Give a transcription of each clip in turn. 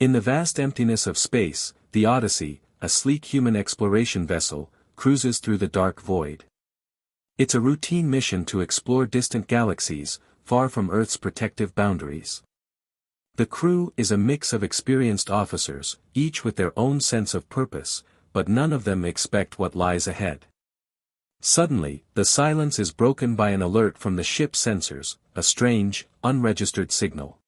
In the vast emptiness of space, the Odyssey, a sleek human exploration vessel, cruises through the dark void. It's a routine mission to explore distant galaxies, far from Earth's protective boundaries. The crew is a mix of experienced officers, each with their own sense of purpose, but none of them expect what lies ahead. Suddenly, the silence is broken by an alert from the ship's sensors, a strange, unregistered signal.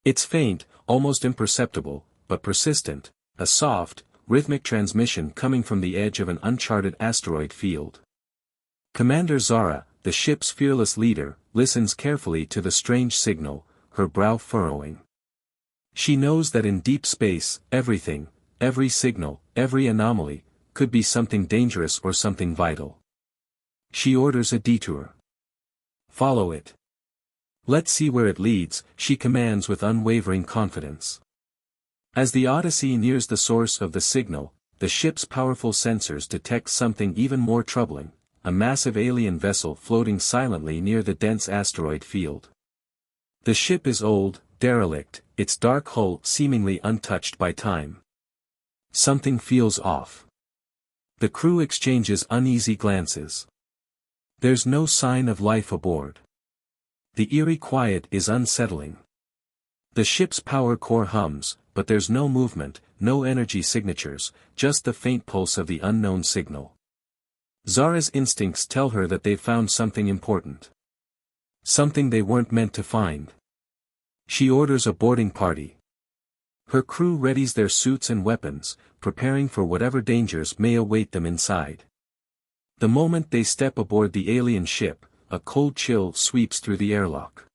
It's faint, almost imperceptible, but persistent, a soft, rhythmic transmission coming from the edge of an uncharted asteroid field. Commander Zara, the ship's fearless leader, listens carefully to the strange signal, her brow furrowing. She knows that in deep space, everything, every signal, every anomaly, could be something dangerous or something vital. She orders a detour. Follow it. Let's see where it leads, she commands with unwavering confidence. As the Odyssey nears the source of the signal, the ship's powerful sensors detect something even more troubling, a massive alien vessel floating silently near the dense asteroid field. The ship is old, derelict, its dark hull seemingly untouched by time. Something feels off. The crew exchanges uneasy glances. There's no sign of life aboard. The eerie quiet is unsettling. The ship's power core hums, but there's no movement, no energy signatures, just the faint pulse of the unknown signal. Zara's instincts tell her that they've found something important. Something they weren't meant to find. She orders a boarding party. Her crew readies their suits and weapons, preparing for whatever dangers may await them inside. The moment they step aboard the alien ship, a cold chill sweeps through the airlock.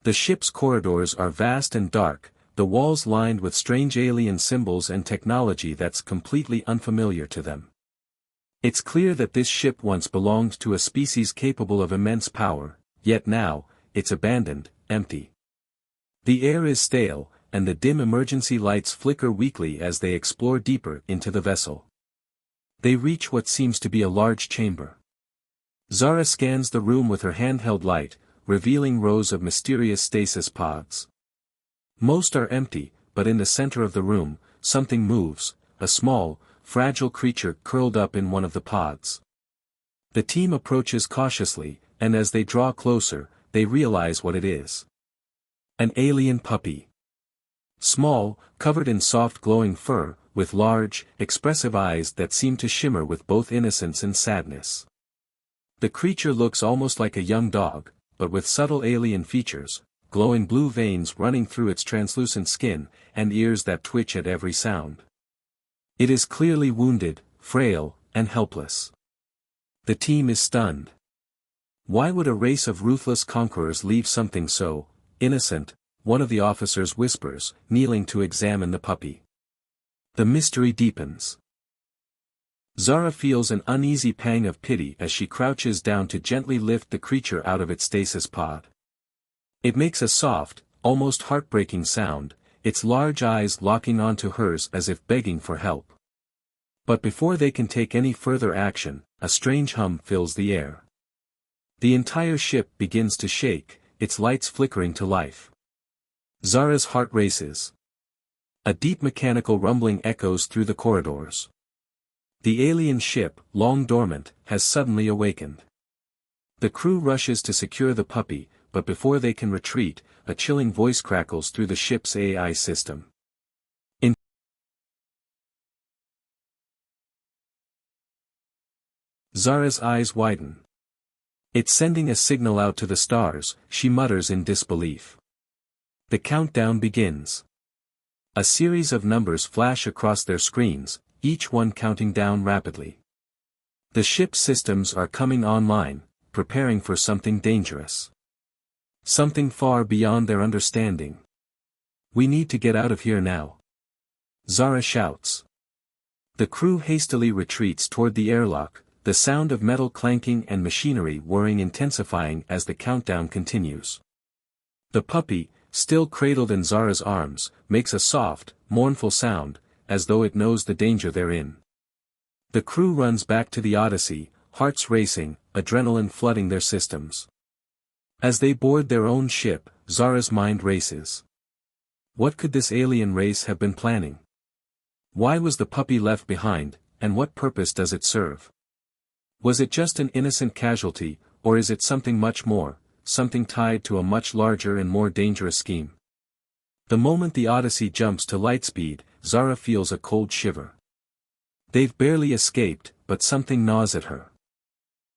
The ship's corridors are vast and dark, the walls lined with strange alien symbols and technology that's completely unfamiliar to them. It's clear that this ship once belonged to a species capable of immense power, yet now, it's abandoned, empty. The air is stale, and the dim emergency lights flicker weakly as they explore deeper into the vessel. They reach what seems to be a large chamber. Zara scans the room with her handheld light, revealing rows of mysterious stasis pods. Most are empty, but in the center of the room, something moves, a small, fragile creature curled up in one of the pods. The team approaches cautiously, and as they draw closer, they realize what it is. An alien puppy. Small, covered in soft glowing fur, with large, expressive eyes that seem to shimmer with both innocence and sadness. The creature looks almost like a young dog, but with subtle alien features, glowing blue veins running through its translucent skin, and ears that twitch at every sound. It is clearly wounded, frail, and helpless. The team is stunned. Why would a race of ruthless conquerors leave something so innocent? One of the officers whispers, kneeling to examine the puppy. The mystery deepens. Zara feels an uneasy pang of pity as she crouches down to gently lift the creature out of its stasis pod. It makes a soft, almost heartbreaking sound, its large eyes locking onto hers as if begging for help. But before they can take any further action, a strange hum fills the air. The entire ship begins to shake, its lights flickering to life. Zara's heart races. A deep mechanical rumbling echoes through the corridors. The alien ship, long dormant, has suddenly awakened. The crew rushes to secure the puppy, but before they can retreat, a chilling voice crackles through the ship's AI system. Zara's eyes widen. It's sending a signal out to the stars, she mutters in disbelief. The countdown begins. A series of numbers flash across their screens, each one counting down rapidly. The ship's systems are coming online, preparing for something dangerous. Something far beyond their understanding. We need to get out of here now. Zara shouts. The crew hastily retreats toward the airlock, the sound of metal clanking and machinery whirring intensifying as the countdown continues. The puppy, still cradled in Zara's arms, makes a soft, mournful sound, as though it knows the danger they're in. The crew runs back to the Odyssey, hearts racing, adrenaline flooding their systems. As they board their own ship, Zara's mind races. What could this alien race have been planning? Why was the puppy left behind, and what purpose does it serve? Was it just an innocent casualty, or is it something much more, something tied to a much larger and more dangerous scheme? The moment the Odyssey jumps to light speed, Zara feels a cold shiver. They've barely escaped, but something gnaws at her.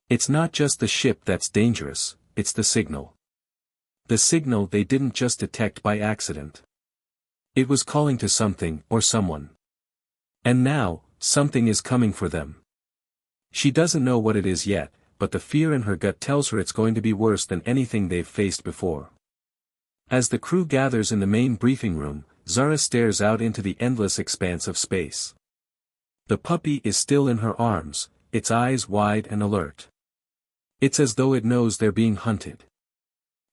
It's not just the ship that's dangerous, it's the signal. The signal they didn't just detect by accident. It was calling to something or someone. And now, something is coming for them. She doesn't know what it is yet, but the fear in her gut tells her it's going to be worse than anything they've faced before. As the crew gathers in the main briefing room, Zara stares out into the endless expanse of space. The puppy is still in her arms, its eyes wide and alert. It's as though it knows they're being hunted.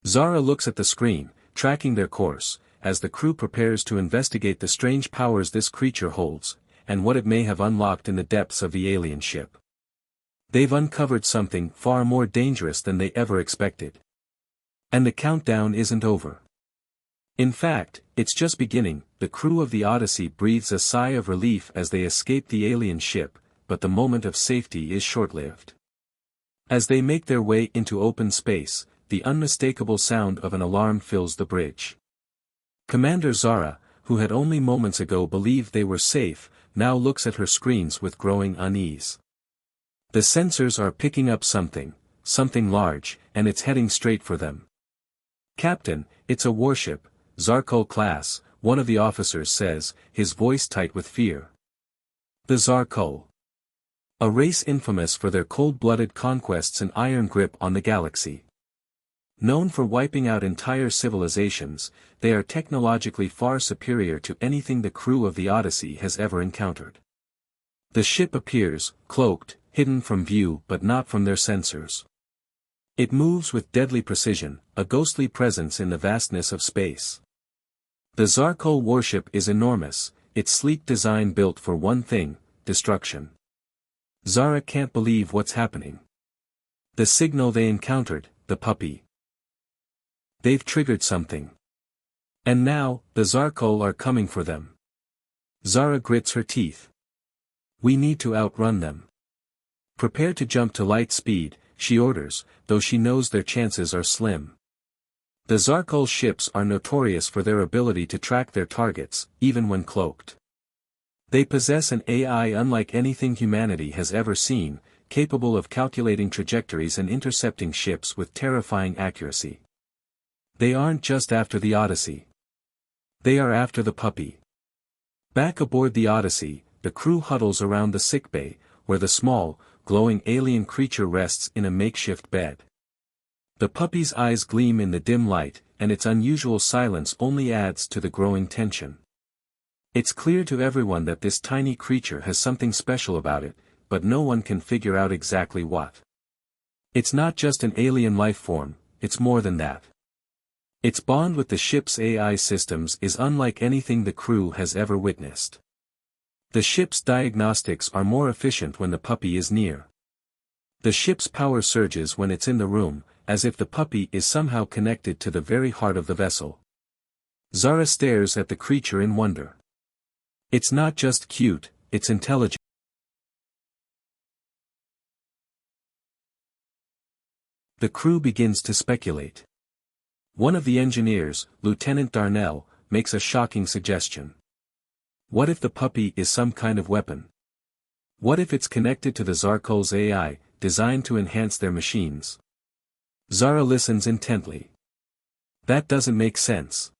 Zara looks at the screen, tracking their course, as the crew prepares to investigate the strange powers this creature holds, and what it may have unlocked in the depths of the alien ship. They've uncovered something far more dangerous than they ever expected. And the countdown isn't over. In fact, it's just beginning. The crew of the Odyssey breathes a sigh of relief as they escape the alien ship, but the moment of safety is short-lived. As they make their way into open space, the unmistakable sound of an alarm fills the bridge. Commander Zara, who had only moments ago believed they were safe, now looks at her screens with growing unease. The sensors are picking up something large, and it's heading straight for them. "Captain, it's a warship, Zarkul class," one of the officers says, his voice tight with fear. The Zarkul. A race infamous for their cold-blooded conquests and iron grip on the galaxy. Known for wiping out entire civilizations, they are technologically far superior to anything the crew of the Odyssey has ever encountered. The ship appears, cloaked, hidden from view but not from their sensors. It moves with deadly precision, a ghostly presence in the vastness of space. The Zarkul warship is enormous, its sleek design built for one thing, destruction. Zara can't believe what's happening. The signal they encountered, the puppy. They've triggered something. And now, the Zarkul are coming for them. Zara grits her teeth. We need to outrun them. Prepare to jump to light speed, she orders, though she knows their chances are slim. The Zarkul ships are notorious for their ability to track their targets, even when cloaked. They possess an AI unlike anything humanity has ever seen, capable of calculating trajectories and intercepting ships with terrifying accuracy. They aren't just after the Odyssey. They are after the puppy. Back aboard the Odyssey, the crew huddles around the sickbay, where the small, glowing alien creature rests in a makeshift bed. The puppy's eyes gleam in the dim light, and its unusual silence only adds to the growing tension. It's clear to everyone that this tiny creature has something special about it, but no one can figure out exactly what. It's not just an alien life form, it's more than that. Its bond with the ship's AI systems is unlike anything the crew has ever witnessed. The ship's diagnostics are more efficient when the puppy is near. The ship's power surges when it's in the room, as if the puppy is somehow connected to the very heart of the vessel. Zara stares at the creature in wonder. It's not just cute, it's intelligent. The crew begins to speculate. One of the engineers, Lieutenant Darnell, makes a shocking suggestion. What if the puppy is some kind of weapon? What if it's connected to the Zarkul's AI, designed to enhance their machines? Zara listens intently. That doesn't make sense.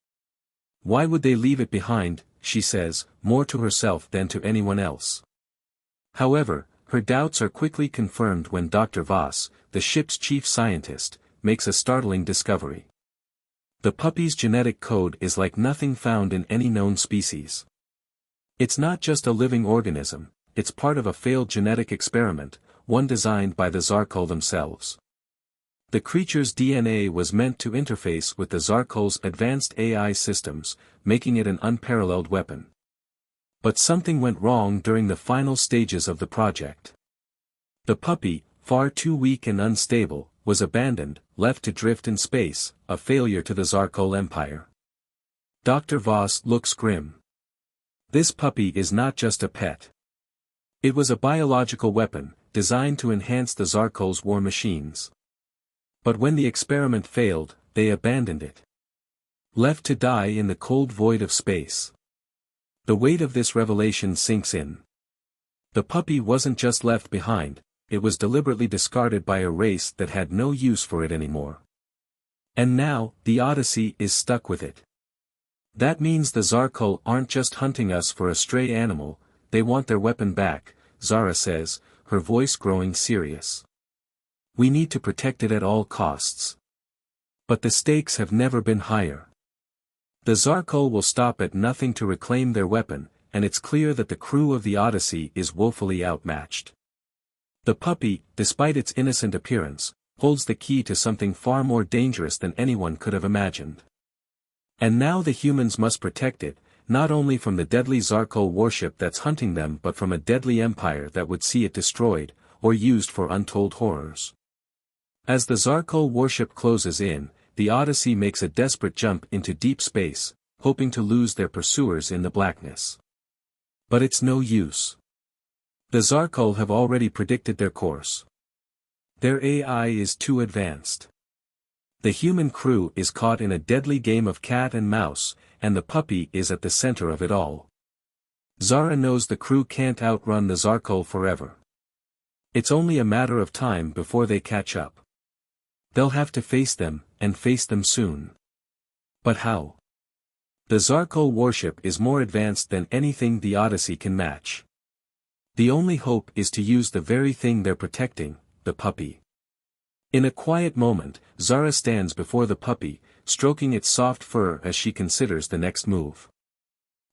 Why would they leave it behind, she says, more to herself than to anyone else. However, her doubts are quickly confirmed when Dr. Voss, the ship's chief scientist, makes a startling discovery. The puppy's genetic code is like nothing found in any known species. It's not just a living organism, it's part of a failed genetic experiment, one designed by the Zarkul themselves. The creature's DNA was meant to interface with the Zarkul's advanced AI systems, making it an unparalleled weapon. But something went wrong during the final stages of the project. The puppy, far too weak and unstable, was abandoned, left to drift in space, a failure to the Zarkul Empire. Dr. Voss looks grim. This puppy is not just a pet. It was a biological weapon, designed to enhance the Zarkol's war machines. But when the experiment failed, they abandoned it. Left to die in the cold void of space. The weight of this revelation sinks in. The puppy wasn't just left behind, it was deliberately discarded by a race that had no use for it anymore. And now, the Odyssey is stuck with it. That means the Zarkol aren't just hunting us for a stray animal, they want their weapon back, Zara says, her voice growing serious. We need to protect it at all costs. But the stakes have never been higher. The Zarkol will stop at nothing to reclaim their weapon, and it's clear that the crew of the Odyssey is woefully outmatched. The puppy, despite its innocent appearance, holds the key to something far more dangerous than anyone could have imagined. And now the humans must protect it, not only from the deadly Zarkol warship that's hunting them but from a deadly empire that would see it destroyed, or used for untold horrors. As the Zarkol warship closes in, the Odyssey makes a desperate jump into deep space, hoping to lose their pursuers in the blackness. But it's no use. The Zarkol have already predicted their course. Their AI is too advanced. The human crew is caught in a deadly game of cat and mouse, and the puppy is at the center of it all. Zara knows the crew can't outrun the Zarkol forever. It's only a matter of time before they catch up. They'll have to face them, and face them soon. But how? The Zarkol warship is more advanced than anything the Odyssey can match. The only hope is to use the very thing they're protecting, the puppy. In a quiet moment, Zara stands before the puppy, stroking its soft fur as she considers the next move.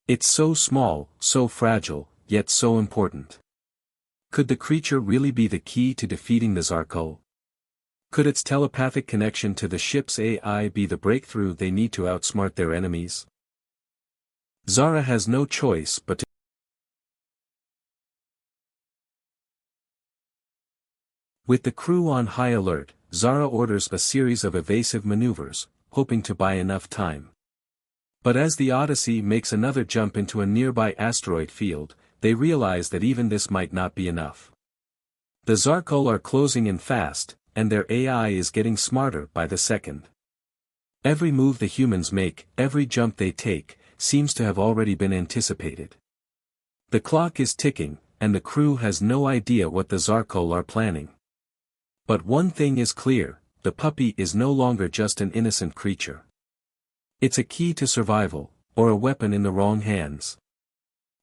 It's so small, so fragile, yet so important. Could the creature really be the key to defeating the Zarkol? Could its telepathic connection to the ship's AI be the breakthrough they need to outsmart their enemies? Zara has no choice but to. With the crew on high alert, Zara orders a series of evasive maneuvers, hoping to buy enough time. But as the Odyssey makes another jump into a nearby asteroid field, they realize that even this might not be enough. The Zarkol are closing in fast, and their AI is getting smarter by the second. Every move the humans make, every jump they take, seems to have already been anticipated. The clock is ticking, and the crew has no idea what the Zarkol are planning. But one thing is clear, the puppy is no longer just an innocent creature. It's a key to survival, or a weapon in the wrong hands.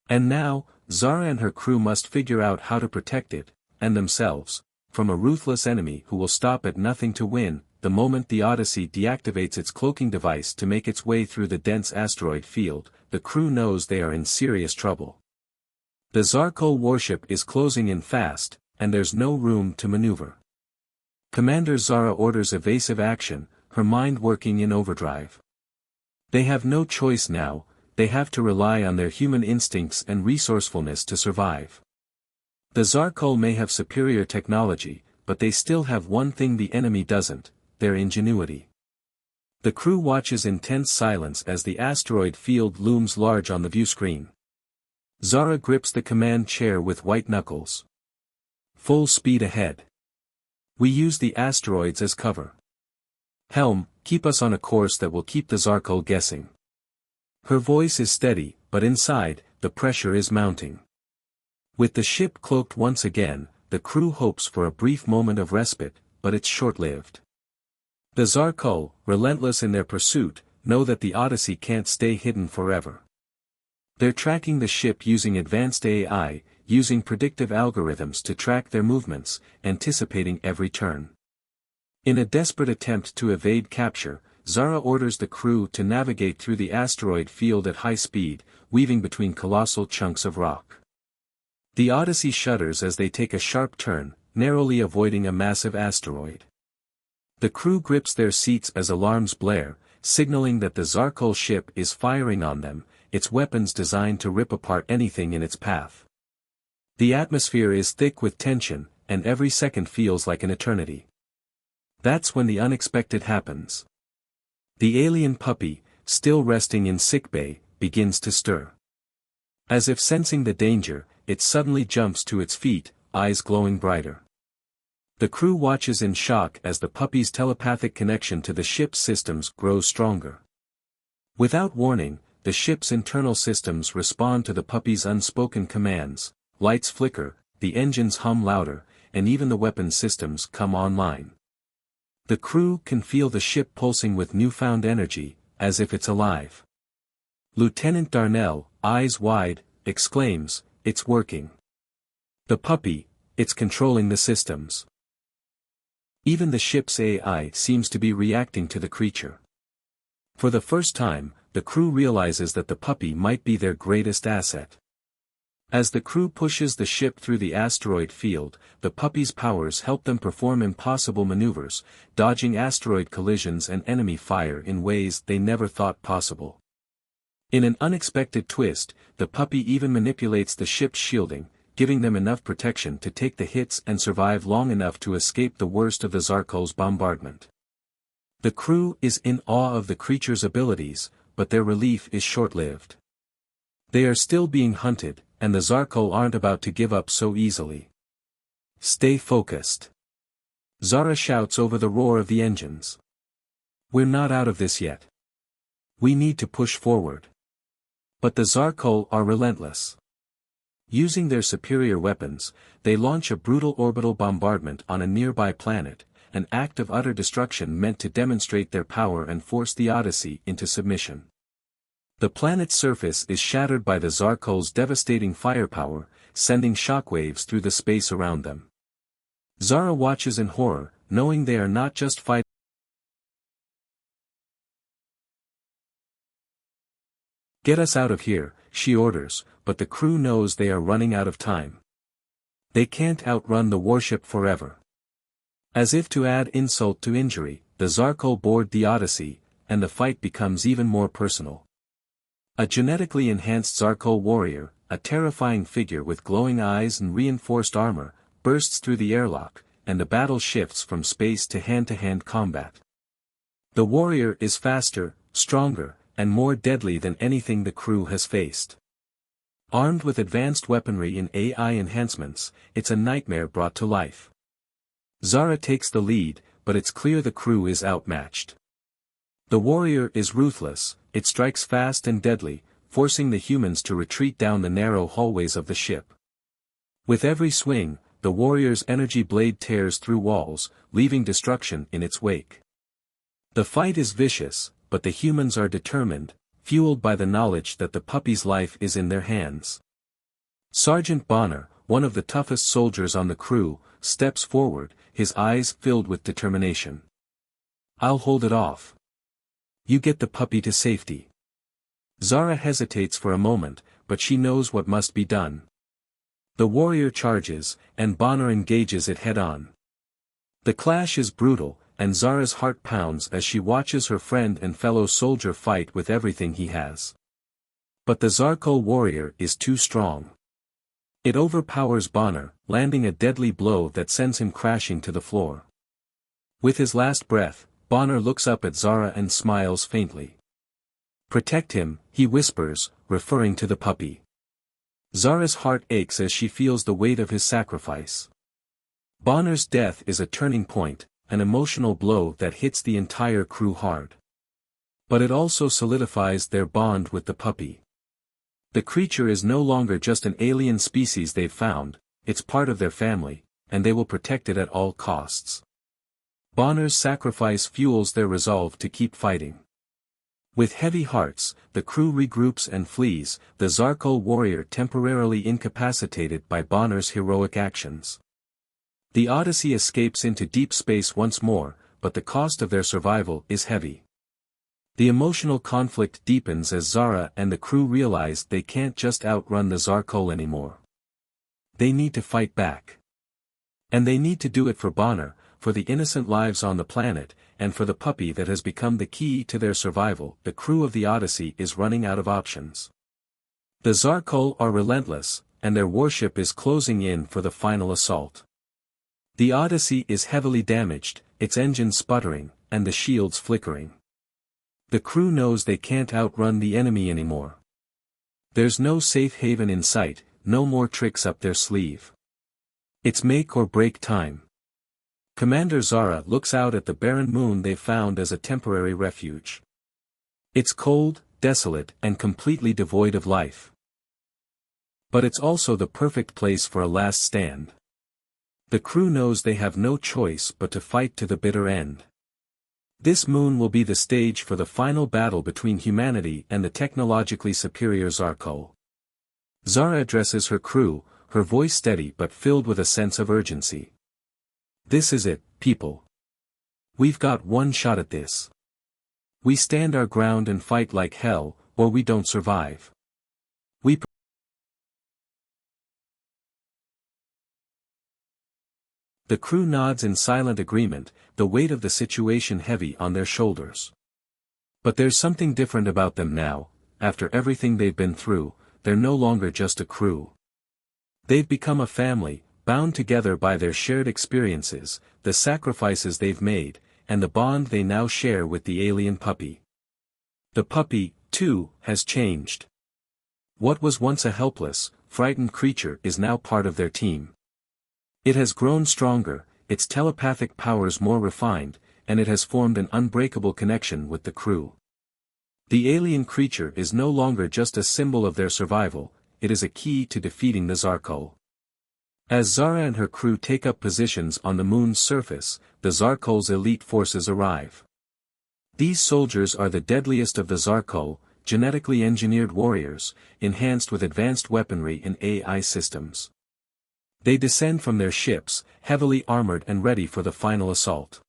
And now, Zara and her crew must figure out how to protect it, and themselves, from a ruthless enemy who will stop at nothing to win. The moment the Odyssey deactivates its cloaking device to make its way through the dense asteroid field, the crew knows they are in serious trouble. The Zarkol warship is closing in fast, and there's no room to maneuver. Commander Zara orders evasive action, her mind working in overdrive. They have no choice now, they have to rely on their human instincts and resourcefulness to survive. The Zarkol may have superior technology, but they still have one thing the enemy doesn't, their ingenuity. The crew watches in tense silence as the asteroid field looms large on the viewscreen. Zara grips the command chair with white knuckles. Full speed ahead. We use the asteroids as cover. Helm, keep us on a course that will keep the Zarkol guessing. Her voice is steady, but inside, the pressure is mounting. With the ship cloaked once again, the crew hopes for a brief moment of respite, but it's short-lived. The Zarkol, relentless in their pursuit, know that the Odyssey can't stay hidden forever. They're tracking the ship using advanced AI, using predictive algorithms to track their movements, anticipating every turn. In a desperate attempt to evade capture, Zara orders the crew to navigate through the asteroid field at high speed, weaving between colossal chunks of rock. The Odyssey shudders as they take a sharp turn, narrowly avoiding a massive asteroid. The crew grips their seats as alarms blare, signaling that the Zarkol ship is firing on them, its weapons designed to rip apart anything in its path. The atmosphere is thick with tension, and every second feels like an eternity. That's when the unexpected happens. The alien puppy, still resting in sickbay, begins to stir. As if sensing the danger, it suddenly jumps to its feet, eyes glowing brighter. The crew watches in shock as the puppy's telepathic connection to the ship's systems grows stronger. Without warning, the ship's internal systems respond to the puppy's unspoken commands, lights flicker, the engines hum louder, and even the weapon systems come online. The crew can feel the ship pulsing with newfound energy, as if it's alive. Lieutenant Darnell, eyes wide, exclaims, "It's working. The puppy, it's controlling the systems." Even the ship's AI seems to be reacting to the creature. For the first time, the crew realizes that the puppy might be their greatest asset. As the crew pushes the ship through the asteroid field, the puppy's powers help them perform impossible maneuvers, dodging asteroid collisions and enemy fire in ways they never thought possible. In an unexpected twist, the puppy even manipulates the ship's shielding, giving them enough protection to take the hits and survive long enough to escape the worst of the Zarkol's bombardment. The crew is in awe of the creature's abilities, but their relief is short-lived. They are still being hunted, and the Zarkol aren't about to give up so easily. "Stay focused," Zara shouts over the roar of the engines. "We're not out of this yet. We need to push forward." But the Zarkol are relentless. Using their superior weapons, they launch a brutal orbital bombardment on a nearby planet, an act of utter destruction meant to demonstrate their power and force the Odyssey into submission. The planet's surface is shattered by the Zarkol's devastating firepower, sending shockwaves through the space around them. Zara watches in horror, knowing they are not just fighting. "Get us out of here," she orders, but the crew knows they are running out of time. They can't outrun the warship forever. As if to add insult to injury, the Zarkol board the Odyssey, and the fight becomes even more personal. A genetically enhanced Zarkol warrior, a terrifying figure with glowing eyes and reinforced armor, bursts through the airlock, and the battle shifts from space to hand-to-hand combat. The warrior is faster, stronger, and more deadly than anything the crew has faced. Armed with advanced weaponry and AI enhancements, it's a nightmare brought to life. Zara takes the lead, but it's clear the crew is outmatched. The warrior is ruthless, it strikes fast and deadly, forcing the humans to retreat down the narrow hallways of the ship. With every swing, the warrior's energy blade tears through walls, leaving destruction in its wake. The fight is vicious, but the humans are determined, fueled by the knowledge that the puppy's life is in their hands. Sergeant Bonner, one of the toughest soldiers on the crew, steps forward, his eyes filled with determination. "I'll hold it off. You get the puppy to safety." Zara hesitates for a moment, but she knows what must be done. The warrior charges, and Bonner engages it head-on. The clash is brutal, and Zara's heart pounds as she watches her friend and fellow soldier fight with everything he has. But the Zarkol warrior is too strong. It overpowers Bonner, landing a deadly blow that sends him crashing to the floor. With his last breath, Bonner looks up at Zara and smiles faintly. "Protect him," he whispers, referring to the puppy. Zara's heart aches as she feels the weight of his sacrifice. Bonner's death is a turning point, an emotional blow that hits the entire crew hard. But it also solidifies their bond with the puppy. The creature is no longer just an alien species they've found, it's part of their family, and they will protect it at all costs. Bonner's sacrifice fuels their resolve to keep fighting. With heavy hearts, the crew regroups and flees, the Zarkol warrior temporarily incapacitated by Bonner's heroic actions. The Odyssey escapes into deep space once more, but the cost of their survival is heavy. The emotional conflict deepens as Zara and the crew realize they can't just outrun the Zarkol anymore. They need to fight back. And they need to do it for Bonner, for the innocent lives on the planet, and for the puppy that has become the key to their survival. The crew of the Odyssey is running out of options. The Zarkol are relentless, and their warship is closing in for the final assault. The Odyssey is heavily damaged, its engines sputtering, and the shields flickering. The crew knows they can't outrun the enemy anymore. There's no safe haven in sight, no more tricks up their sleeve. It's make or break time. Commander Zara looks out at the barren moon they've found as a temporary refuge. It's cold, desolate, and completely devoid of life. But it's also the perfect place for a last stand. The crew knows they have no choice but to fight to the bitter end. This moon will be the stage for the final battle between humanity and the technologically superior Zarkul. Zara addresses her crew, her voice steady but filled with a sense of urgency. This is it, people. We've got one shot at this. We stand our ground and fight like hell, or we don't survive. The crew nods in silent agreement, the weight of the situation heavy on their shoulders. But there's something different about them now. After everything they've been through, they're no longer just a crew. They've become a family, bound together by their shared experiences, the sacrifices they've made, and the bond they now share with the alien puppy. The puppy, too, has changed. What was once a helpless, frightened creature is now part of their team. It has grown stronger, its telepathic powers more refined, and it has formed an unbreakable connection with the crew. The alien creature is no longer just a symbol of their survival, it is a key to defeating the Zarkul. As Zara and her crew take up positions on the moon's surface, the Zarkul's elite forces arrive. These soldiers are the deadliest of the Zarkul, genetically engineered warriors, enhanced with advanced weaponry and AI systems. They descend from their ships, heavily armored and ready for the final assault.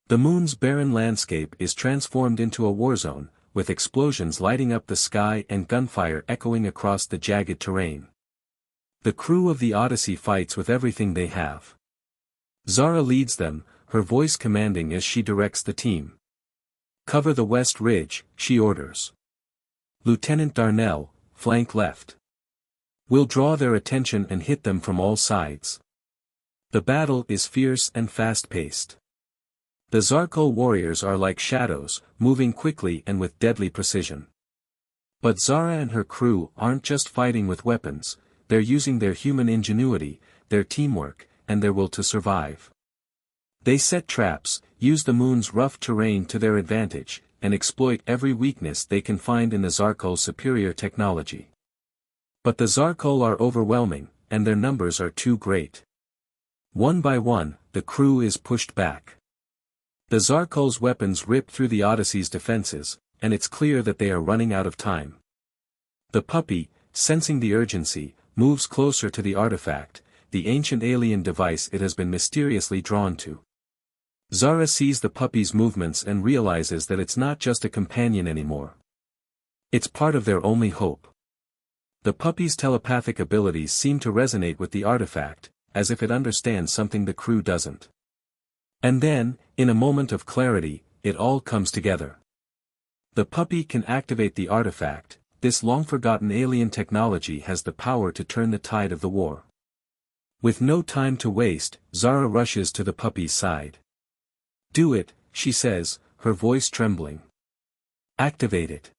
The moon's barren landscape is transformed into a war zone, with explosions lighting up the sky and gunfire echoing across the jagged terrain. The crew of the Odyssey fights with everything they have. Zara leads them, her voice commanding as she directs the team. Cover the west ridge, she orders. Lieutenant Darnell, flank left. We'll draw their attention and hit them from all sides. The battle is fierce and fast-paced. The Zarkul warriors are like shadows, moving quickly and with deadly precision. But Zara and her crew aren't just fighting with weapons, they're using their human ingenuity, their teamwork, and their will to survive. They set traps, use the moon's rough terrain to their advantage, and exploit every weakness they can find in the Zarkul's superior technology. But the Zarkul are overwhelming, and their numbers are too great. One by one, the crew is pushed back. The Zarkul's weapons rip through the Odyssey's defenses, and it's clear that they are running out of time. The puppy, sensing the urgency, moves closer to the artifact, the ancient alien device it has been mysteriously drawn to. Zara sees the puppy's movements and realizes that it's not just a companion anymore. It's part of their only hope. The puppy's telepathic abilities seem to resonate with the artifact, as if it understands something the crew doesn't. And then, in a moment of clarity, it all comes together. The puppy can activate the artifact, this long-forgotten alien technology has the power to turn the tide of the war. With no time to waste, Zara rushes to the puppy's side. Do it, she says, her voice trembling. Activate it.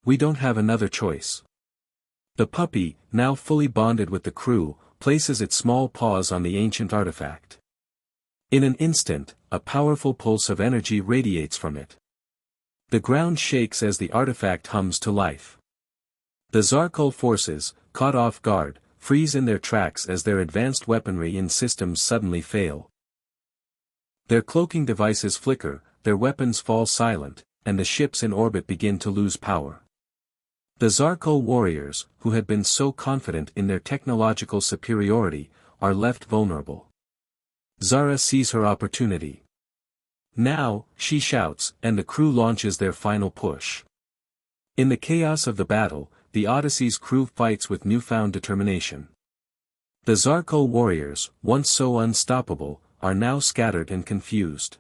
We don't have another choice. The puppy, now fully bonded with the crew, places its small paws on the ancient artifact. In an instant, a powerful pulse of energy radiates from it. The ground shakes as the artifact hums to life. The Zarkul forces, caught off guard, freeze in their tracks as their advanced weaponry and systems suddenly fail. Their cloaking devices flicker, their weapons fall silent, and the ships in orbit begin to lose power. The Zarkul warriors, who had been so confident in their technological superiority, are left vulnerable. Zara sees her opportunity. Now, she shouts, and the crew launches their final push. In the chaos of the battle, the Odyssey's crew fights with newfound determination. The Zarkul warriors, once so unstoppable, are now scattered and confused.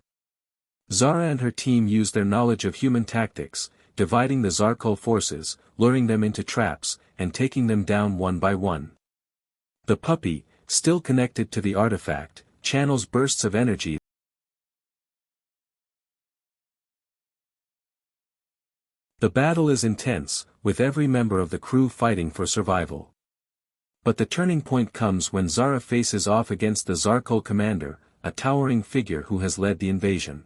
Zara and her team use their knowledge of human tactics, dividing the Zarkul forces, luring them into traps, and taking them down one by one. The puppy, still connected to the artifact, channels bursts of energy The battle is intense, with every member of the crew fighting for survival. But the turning point comes when Zara faces off against the Zarkul commander, a towering figure who has led the invasion.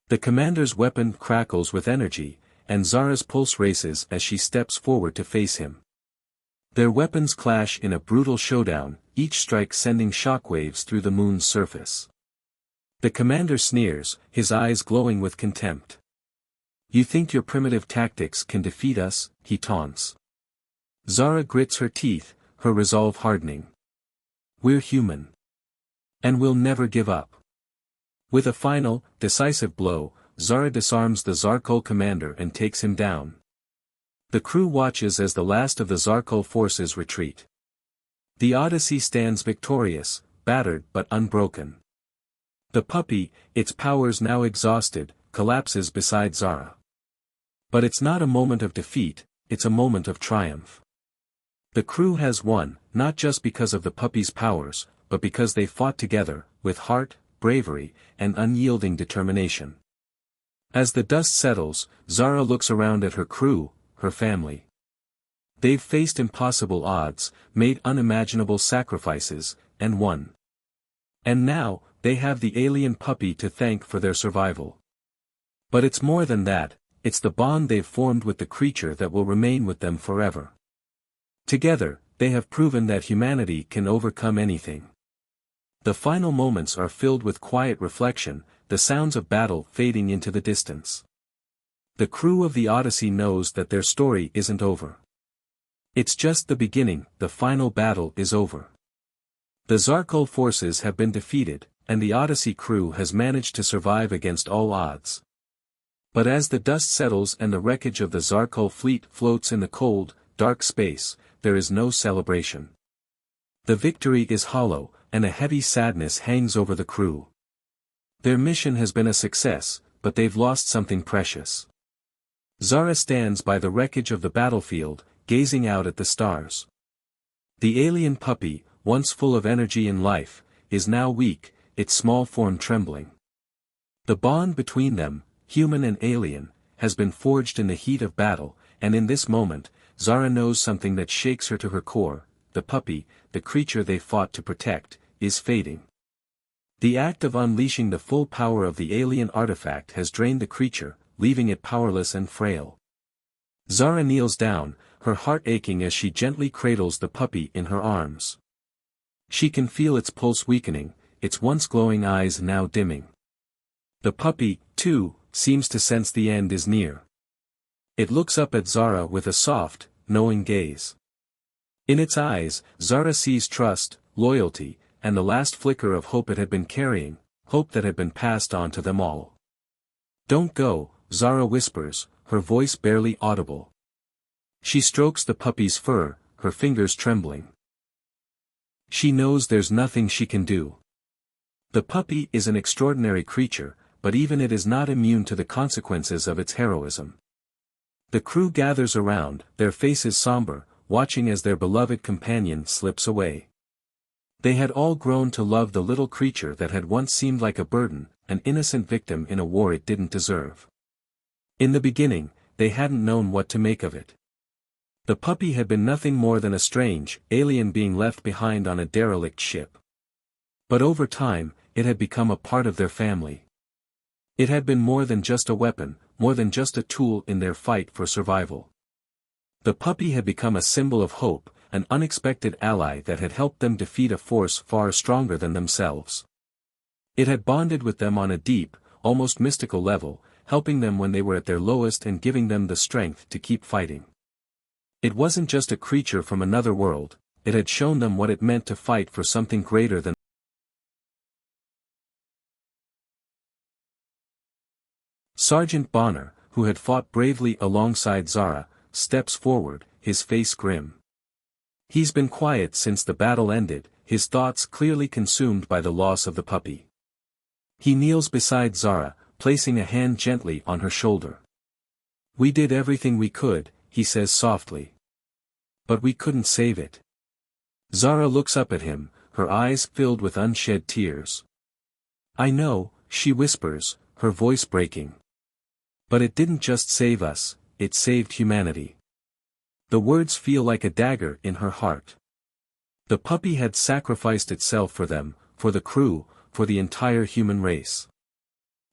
The commander's weapon crackles with energy, and Zara's pulse races as she steps forward to face him. Their weapons clash in a brutal showdown, each strike sending shockwaves through the moon's surface. The commander sneers, his eyes glowing with contempt. "You think your primitive tactics can defeat us?" he taunts. Zara grits her teeth, her resolve hardening. "We're human. And we'll never give up." With a final, decisive blow, Zara disarms the Zarkul commander and takes him down. The crew watches as the last of the Zarkul forces retreat. The Odyssey stands victorious, battered but unbroken. The puppy, its powers now exhausted, collapses beside Zara. But it's not a moment of defeat, it's a moment of triumph. The crew has won, not just because of the puppy's powers, but because they fought together, with heart, bravery, and unyielding determination. As the dust settles, Zara looks around at her crew, her family. They've faced impossible odds, made unimaginable sacrifices, and won. And now, they have the alien puppy to thank for their survival. But it's more than that, it's the bond they've formed with the creature that will remain with them forever. Together, they have proven that humanity can overcome anything. The final moments are filled with quiet reflection, the sounds of battle fading into the distance. The crew of the Odyssey knows that their story isn't over. It's just the beginning, the final battle is over. The Zarkul forces have been defeated, and the Odyssey crew has managed to survive against all odds. But as the dust settles and the wreckage of the Zarkul fleet floats in the cold, dark space, there is no celebration. The victory is hollow, and a heavy sadness hangs over the crew. Their mission has been a success, but they've lost something precious. Zara stands by the wreckage of the battlefield, gazing out at the stars. The alien puppy, once full of energy and life, is now weak, its small form trembling. The bond between them, human and alien, has been forged in the heat of battle, and in this moment, Zara knows something that shakes her to her core: the puppy, the creature they fought to protect, is fading. The act of unleashing the full power of the alien artifact has drained the creature, leaving it powerless and frail. Zara kneels down, her heart aching as she gently cradles the puppy in her arms. She can feel its pulse weakening, its once glowing eyes now dimming. The puppy, too, seems to sense the end is near. It looks up at Zara with a soft, knowing gaze. In its eyes, Zara sees trust, loyalty, and the last flicker of hope it had been carrying, hope that had been passed on to them all. "Don't go," Zara whispers, her voice barely audible. She strokes the puppy's fur, her fingers trembling. She knows there's nothing she can do. The puppy is an extraordinary creature, but even it is not immune to the consequences of its heroism. The crew gathers around, their faces somber, watching as their beloved companion slips away. They had all grown to love the little creature that had once seemed like a burden, an innocent victim in a war it didn't deserve. In the beginning, they hadn't known what to make of it. The puppy had been nothing more than a strange, alien being left behind on a derelict ship. But over time, it had become a part of their family. It had been more than just a weapon, more than just a tool in their fight for survival. The puppy had become a symbol of hope, an unexpected ally that had helped them defeat a force far stronger than themselves. It had bonded with them on a deep, almost mystical level, helping them when they were at their lowest and giving them the strength to keep fighting. It wasn't just a creature from another world, it had shown them what it meant to fight for something greater than. Sergeant Bonner, who had fought bravely alongside Zara, steps forward, his face grim. He's been quiet since the battle ended, his thoughts clearly consumed by the loss of the puppy. He kneels beside Zara, placing a hand gently on her shoulder. "We did everything we could," he says softly. "But we couldn't save it." Zara looks up at him, her eyes filled with unshed tears. "I know," she whispers, her voice breaking. "But it didn't just save us, it saved humanity. The words feel like a dagger in her heart. The puppy had sacrificed itself for them, for the crew, for the entire human race.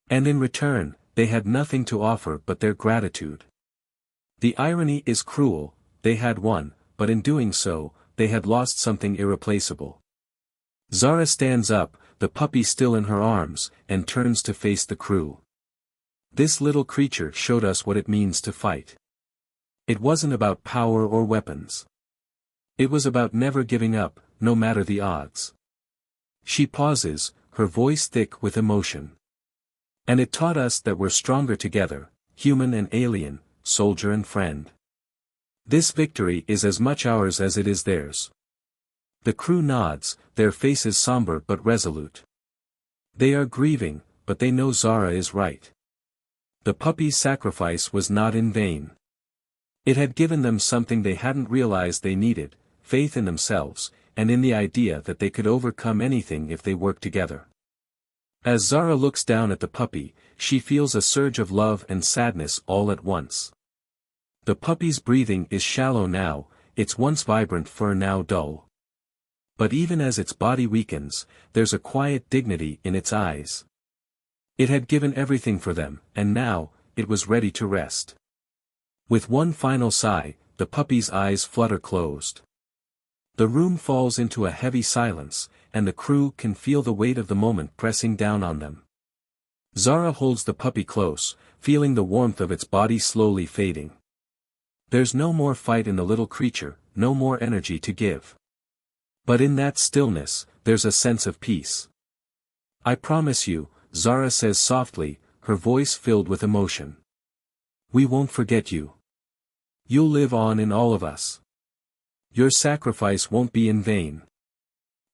And in return, they had nothing to offer but their gratitude. The irony is cruel, they had won, but in doing so, they had lost something irreplaceable. Zara stands up, the puppy still in her arms, and turns to face the crew. This little creature showed us what it means to fight. It wasn't about power or weapons. It was about never giving up, no matter the odds. She pauses, her voice thick with emotion. And it taught us that we're stronger together, human and alien, soldier and friend. This victory is as much ours as it is theirs. The crew nods, their faces somber but resolute. They are grieving, but they know Zara is right. The puppy's sacrifice was not in vain. It had given them something they hadn't realized they needed, faith in themselves, and in the idea that they could overcome anything if they worked together. As Zara looks down at the puppy, she feels a surge of love and sadness all at once. The puppy's breathing is shallow now, its once vibrant fur now dull. But even as its body weakens, there's a quiet dignity in its eyes. It had given everything for them, and now, it was ready to rest. With one final sigh, the puppy's eyes flutter closed. The room falls into a heavy silence, and the crew can feel the weight of the moment pressing down on them. Zara holds the puppy close, feeling the warmth of its body slowly fading. There's no more fight in the little creature, no more energy to give. But in that stillness, there's a sense of peace. I promise you, Zara says softly, her voice filled with emotion. We won't forget you. You'll live on in all of us. Your sacrifice won't be in vain.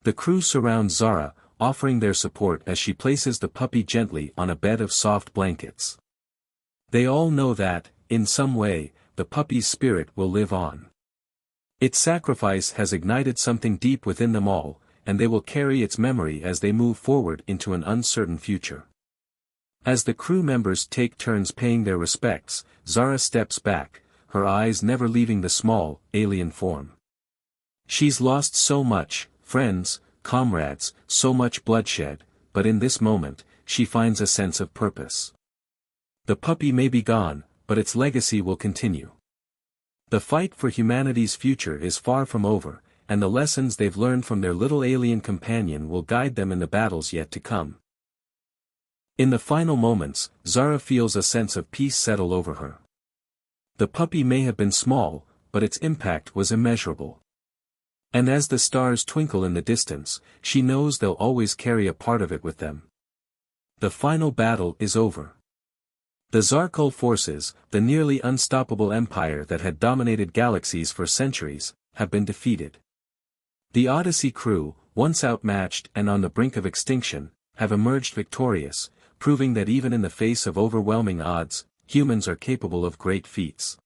The crew surrounds Zara, offering their support as she places the puppy gently on a bed of soft blankets. They all know that, in some way, the puppy's spirit will live on. Its sacrifice has ignited something deep within them all, and they will carry its memory as they move forward into an uncertain future. As the crew members take turns paying their respects, Zara steps back, her eyes never leaving the small, alien form. She's lost so much, friends, comrades, so much bloodshed, but in this moment, she finds a sense of purpose. The puppy may be gone, but its legacy will continue. The fight for humanity's future is far from over, and the lessons they've learned from their little alien companion will guide them in the battles yet to come. In the final moments, Zara feels a sense of peace settle over her. The puppy may have been small, but its impact was immeasurable. And as the stars twinkle in the distance, she knows they'll always carry a part of it with them. The final battle is over. The Zarkul forces, the nearly unstoppable empire that had dominated galaxies for centuries, have been defeated. The Odyssey crew, once outmatched and on the brink of extinction, have emerged victorious, proving that even in the face of overwhelming odds, humans are capable of great feats.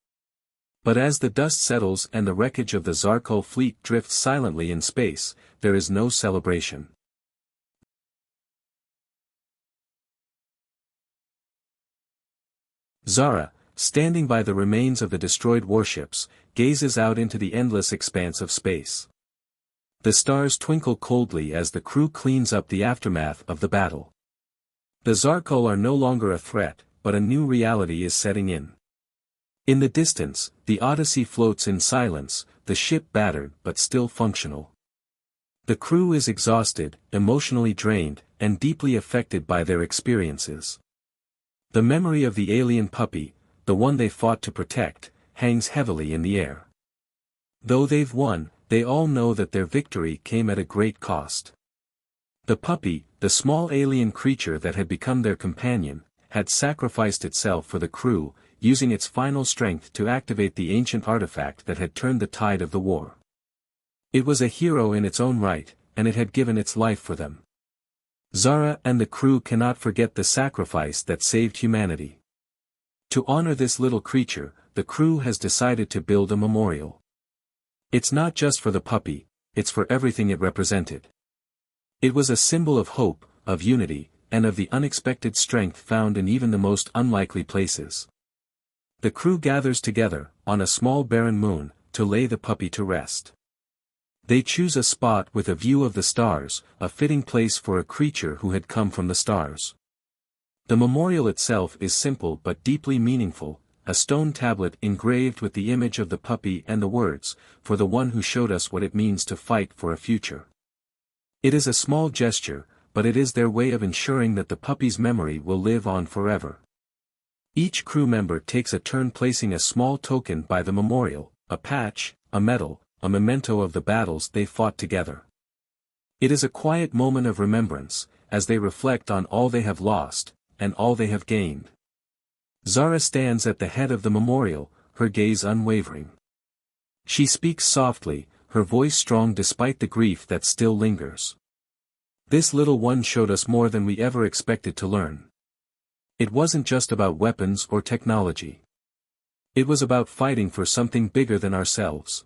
But as the dust settles and the wreckage of the Zarkul fleet drifts silently in space, there is no celebration. Zara, standing by the remains of the destroyed warships, gazes out into the endless expanse of space. The stars twinkle coldly as the crew cleans up the aftermath of the battle. The Zarkul are no longer a threat, but a new reality is setting in. In the distance, the Odyssey floats in silence, the ship battered but still functional. The crew is exhausted, emotionally drained, and deeply affected by their experiences. The memory of the alien puppy, the one they fought to protect, hangs heavily in the air. Though they've won, they all know that their victory came at a great cost. The puppy, the small alien creature that had become their companion, had sacrificed itself for the crew, using its final strength to activate the ancient artifact that had turned the tide of the war. It was a hero in its own right, and it had given its life for them. Zara and the crew cannot forget the sacrifice that saved humanity. To honor this little creature, the crew has decided to build a memorial. It's not just for the puppy, it's for everything it represented. It was a symbol of hope, of unity, and of the unexpected strength found in even the most unlikely places. The crew gathers together, on a small barren moon, to lay the puppy to rest. They choose a spot with a view of the stars, a fitting place for a creature who had come from the stars. The memorial itself is simple but deeply meaningful, a stone tablet engraved with the image of the puppy and the words, "For the one who showed us what it means to fight for a future." It is a small gesture, but it is their way of ensuring that the puppy's memory will live on forever. Each crew member takes a turn placing a small token by the memorial, a patch, a medal, a memento of the battles they fought together. It is a quiet moment of remembrance, as they reflect on all they have lost, and all they have gained. Zara stands at the head of the memorial, her gaze unwavering. She speaks softly, her voice strong despite the grief that still lingers. This little one showed us more than we ever expected to learn. It wasn't just about weapons or technology. It was about fighting for something bigger than ourselves.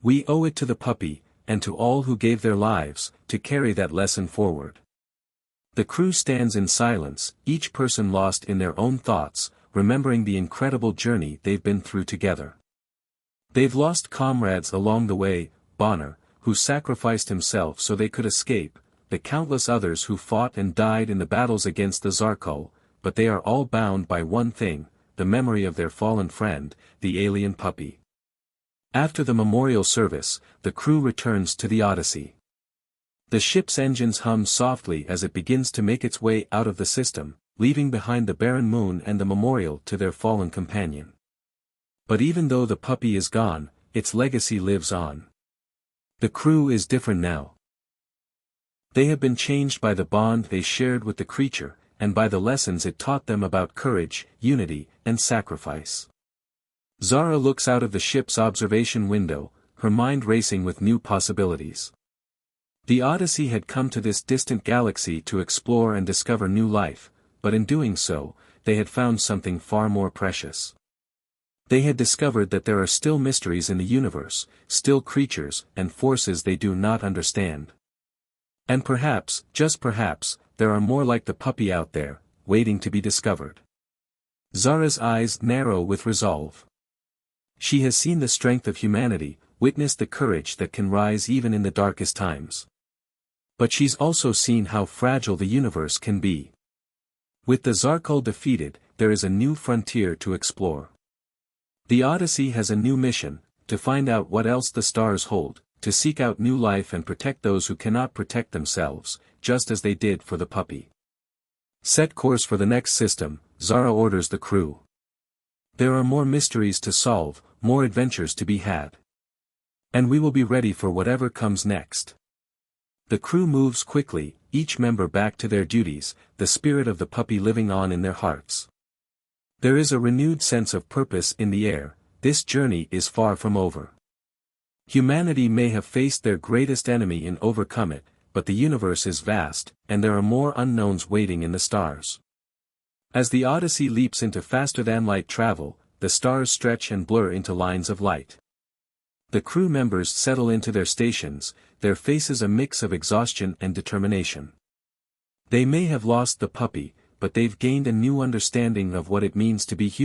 We owe it to the puppy, and to all who gave their lives, to carry that lesson forward. The crew stands in silence, each person lost in their own thoughts, remembering the incredible journey they've been through together. They've lost comrades along the way, Bonner, who sacrificed himself so they could escape, the countless others who fought and died in the battles against the Zarkul, but they are all bound by one thing, the memory of their fallen friend, the alien puppy. After the memorial service, the crew returns to the Odyssey. The ship's engines hum softly as it begins to make its way out of the system, leaving behind the barren moon and the memorial to their fallen companion. But even though the puppy is gone, its legacy lives on. The crew is different now. They have been changed by the bond they shared with the creature, and by the lessons it taught them about courage, unity, and sacrifice. Zara looks out of the ship's observation window, her mind racing with new possibilities. The Odyssey had come to this distant galaxy to explore and discover new life, but in doing so, they had found something far more precious. They had discovered that there are still mysteries in the universe, still creatures and forces they do not understand. And perhaps, just perhaps, there are more like the puppy out there, waiting to be discovered. Zara's eyes narrow with resolve. She has seen the strength of humanity, witnessed the courage that can rise even in the darkest times. But she's also seen how fragile the universe can be. With the Zarkul defeated, there is a new frontier to explore. The Odyssey has a new mission, to find out what else the stars hold, to seek out new life and protect those who cannot protect themselves, just as they did for the puppy. Set course for the next system, Zara orders the crew. There are more mysteries to solve, more adventures to be had. And we will be ready for whatever comes next. The crew moves quickly, each member back to their duties, the spirit of the puppy living on in their hearts. There is a renewed sense of purpose in the air, this journey is far from over. Humanity may have faced their greatest enemy and overcome it, but the universe is vast, and there are more unknowns waiting in the stars. As the Odyssey leaps into faster-than-light travel, the stars stretch and blur into lines of light. The crew members settle into their stations, their faces a mix of exhaustion and determination. They may have lost the puppy, but they've gained a new understanding of what it means to be human.